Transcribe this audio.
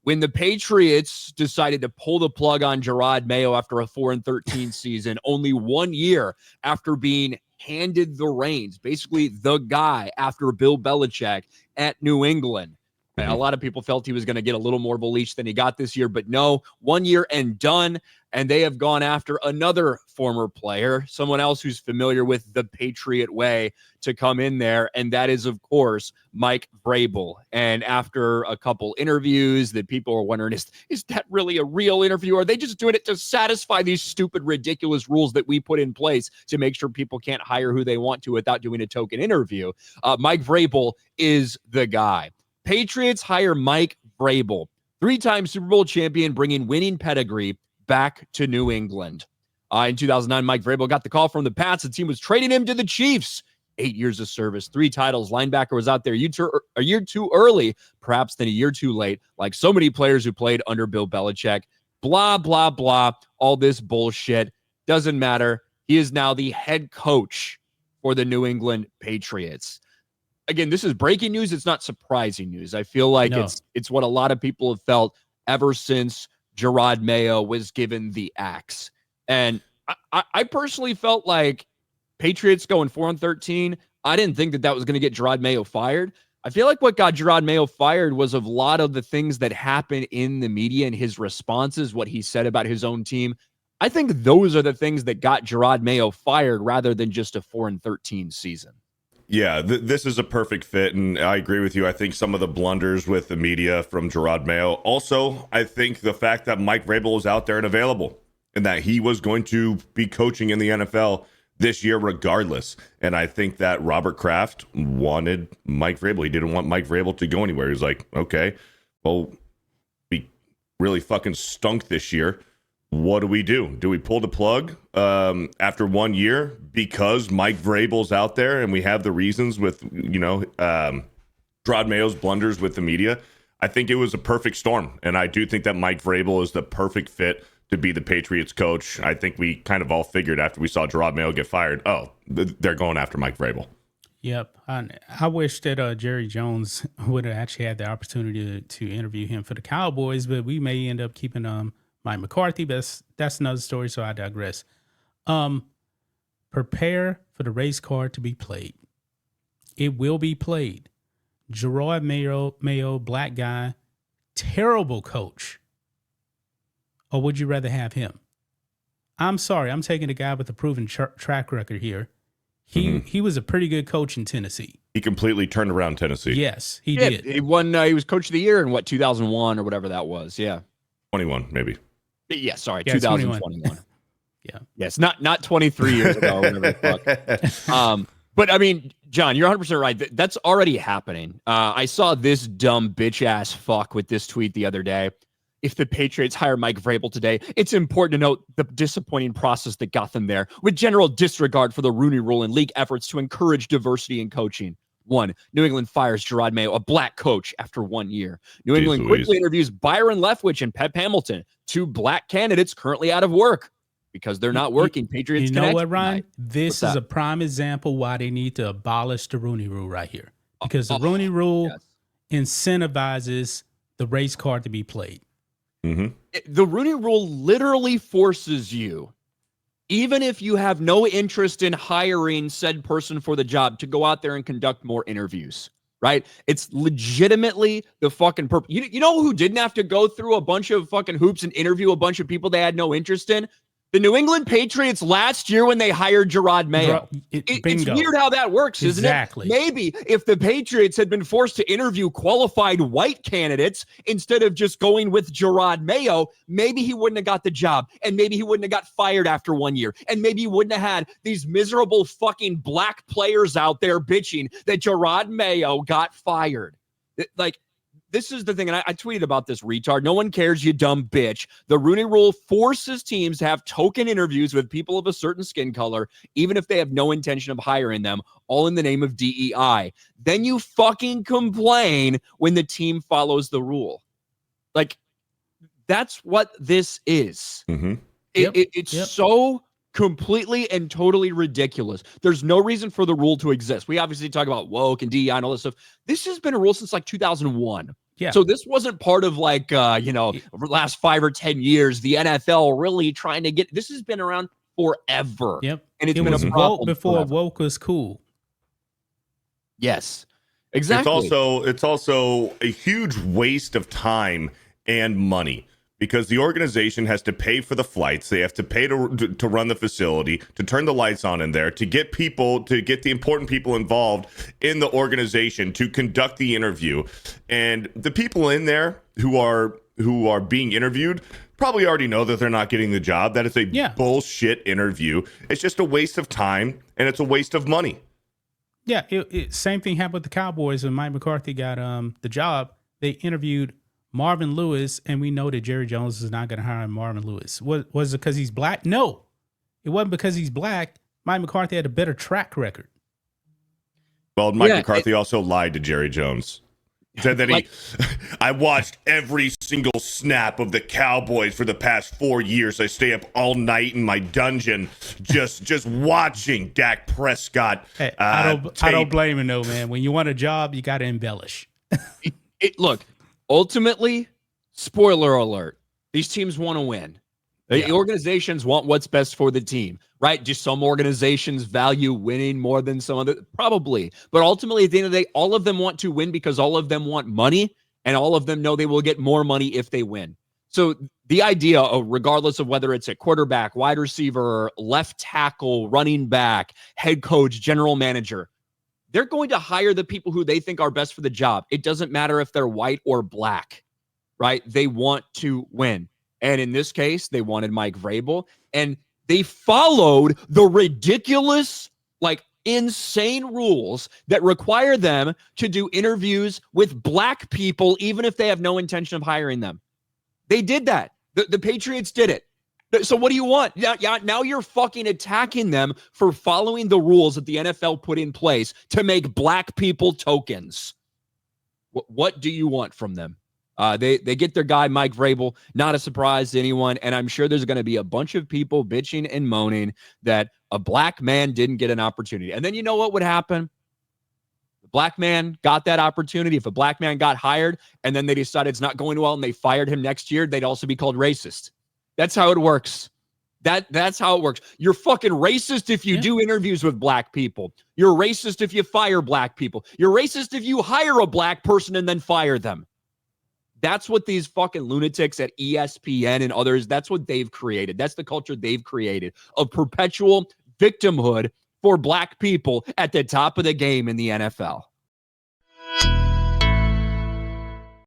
when the Patriots decided to pull the plug on Gerard Mayo after a 4-13 season, only 1 year after being handed the reins, basically the guy after Bill Belichick at New England. A lot of people felt he was going to get a little more of a leash than he got this year, but no, 1 year and done. And they have gone after another former player, someone else who's familiar with the Patriot way, to come in there. And that is, of course, Mike Vrabel. And after a couple interviews that people are wondering, is that really a real interview? Or are they just doing it to satisfy these stupid, ridiculous rules that we put in place to make sure people can't hire who they want to without doing a token interview? Mike Vrabel is the guy. Patriots hire Mike Vrabel, 3-time Super Bowl champion, bringing winning pedigree back to New England. In 2009, Mike Vrabel got the call from the Pats. The team was trading him to the Chiefs. 8 years of service, 3 titles. Linebacker was out there a year too early, perhaps than a year too late, like so many players who played under Bill Belichick. Blah, blah, blah. All this bullshit. Doesn't matter. He is now the head coach for the New England Patriots. Again, this is breaking news. It's not surprising news. I feel like it's what a lot of people have felt ever since Gerard Mayo was given the axe. And I personally felt like Patriots going 4-13, I didn't think that was going to get Gerard Mayo fired. I feel like what got Gerard Mayo fired was a lot of the things that happened in the media and his responses, what he said about his own team. I think those are the things that got Gerard Mayo fired rather than just a 4-13 season. Yeah, this is a perfect fit, and I agree with you. I think some of the blunders with the media from Gerard Mayo. Also, I think the fact that Mike Vrabel is out there and available, and that he was going to be coaching in the NFL this year regardless. And I think that Robert Kraft wanted Mike Vrabel. He didn't want Mike Vrabel to go anywhere. He was like, okay, well, we really fucking stunk this year. What do we do? Do we pull the plug after 1 year because Mike Vrabel's out there and we have the reasons with, Gerard Mayo's blunders with the media? I think it was a perfect storm. And I do think that Mike Vrabel is the perfect fit to be the Patriots coach. I think we kind of all figured after we saw Gerard Mayo get fired, they're going after Mike Vrabel. Yep. I wish that Jerry Jones would have actually had the opportunity to interview him for the Cowboys, but we may end up keeping Mike McCarthy, but that's another story, so I digress. Prepare for the race card to be played. It will be played. Gerard Mayo, black guy, terrible coach. Or would you rather have him? I'm sorry, I'm taking a guy with a proven track record here. He was a pretty good coach in Tennessee. He completely turned around Tennessee. Yes, he did. He won. He was coach of the year in 2001 or whatever that was. Yeah, 21 maybe. Yeah, sorry, 2021. Yeah. Yes, not 23 years ago. Whatever the fuck. But I mean, John, you're 100% right. That's already happening. I saw this dumb bitch ass fuck with this tweet the other day. If the Patriots hire Mike Vrabel today, it's important to note the disappointing process that got them there, with general disregard for the Rooney Rule and league efforts to encourage diversity in coaching. 1. New England fires Gerard Mayo, a black coach, after 1 year. New England quickly interviews Byron Leftwich and Pep Hamilton, 2 black candidates currently out of work because they're not working. Patriots. You know what, Ryan? This is a prime example why they need to abolish the Rooney Rule right here, because the Rooney Rule incentivizes the race card to be played. Mm-hmm. The Rooney Rule literally forces you, even if you have no interest in hiring said person for the job, to go out there and conduct more interviews, right? It's legitimately the fucking purpose. You know who didn't have to go through a bunch of fucking hoops and interview a bunch of people they had no interest in? The New England Patriots last year when they hired Gerard Mayo. It's weird how that works, isn't it? Maybe if the Patriots had been forced to interview qualified white candidates instead of just going with Gerard Mayo, maybe he wouldn't have got the job, and maybe he wouldn't have got fired after 1 year, and maybe he wouldn't have had these miserable fucking black players out there bitching that Gerard Mayo got fired. This is the thing, and I tweeted about this retard. No one cares, you dumb bitch. The Rooney Rule forces teams to have token interviews with people of a certain skin color, even if they have no intention of hiring them, all in the name of DEI. Then you fucking complain when the team follows the rule. That's what this is. Mm-hmm. It's so completely and totally ridiculous. There's no reason for the rule to exist. We obviously talk about woke and DEI and all this stuff. This has been a rule since 2001. Yeah. So this wasn't part of like, over the last 5 or 10 years, the NFL really trying to get, this has been around forever. Yep. And it's It been was a woke problem before forever. woke was cool. Yes, exactly. It's also a huge waste of time and money because the organization has to pay for the flights. They have to pay to run the facility, to turn the lights on in there, to get the important people involved in the organization to conduct the interview. And the people in there who are being interviewed probably already know that they're not getting the job. That it's a bullshit interview. It's just a waste of time and it's a waste of money. Yeah, same thing happened with the Cowboys when Mike McCarthy got the job. They interviewed Marvin Lewis, and we know that Jerry Jones is not going to hire Marvin Lewis. Was it because he's black? No, it wasn't because he's black. Mike McCarthy had a better track record. Well, Mike McCarthy also lied to Jerry Jones. Said that I watched every single snap of the Cowboys for the past 4 years. I stay up all night in my dungeon just watching Dak Prescott. Hey, I don't blame him though, man. When you want a job, you got to embellish. Look, ultimately, spoiler alert, these teams want to win. The organizations want what's best for the team, right? Just some organizations value winning more than some other, probably. But ultimately, at the end of the day, all of them want to win because all of them want money, and all of them know they will get more money if they win. So the idea of, regardless of whether it's a quarterback, wide receiver, left tackle, running back, head coach, general manager, they're going to hire the people who they think are best for the job. It doesn't matter if they're white or black, right? They want to win. And in this case, they wanted Mike Vrabel, and they followed the ridiculous, insane rules that require them to do interviews with black people, even if they have no intention of hiring them. They did that. The Patriots did it. So what do you want? Now you're fucking attacking them for following the rules that the NFL put in place to make black people tokens. What do you want from them? They get their guy, Mike Vrabel, not a surprise to anyone. And I'm sure there's going to be a bunch of people bitching and moaning that a black man didn't get an opportunity. And then you know what would happen? The black man got that opportunity. If a black man got hired and then they decided it's not going well and they fired him next year, they'd also be called racist. That's how it works. That's how it works. You're fucking racist if you do interviews with black people. You're racist if you fire black people. You're racist if you hire a black person and then fire them. That's what these fucking lunatics at ESPN and others, that's what they've created. That's the culture they've created of perpetual victimhood for black people at the top of the game in the NFL.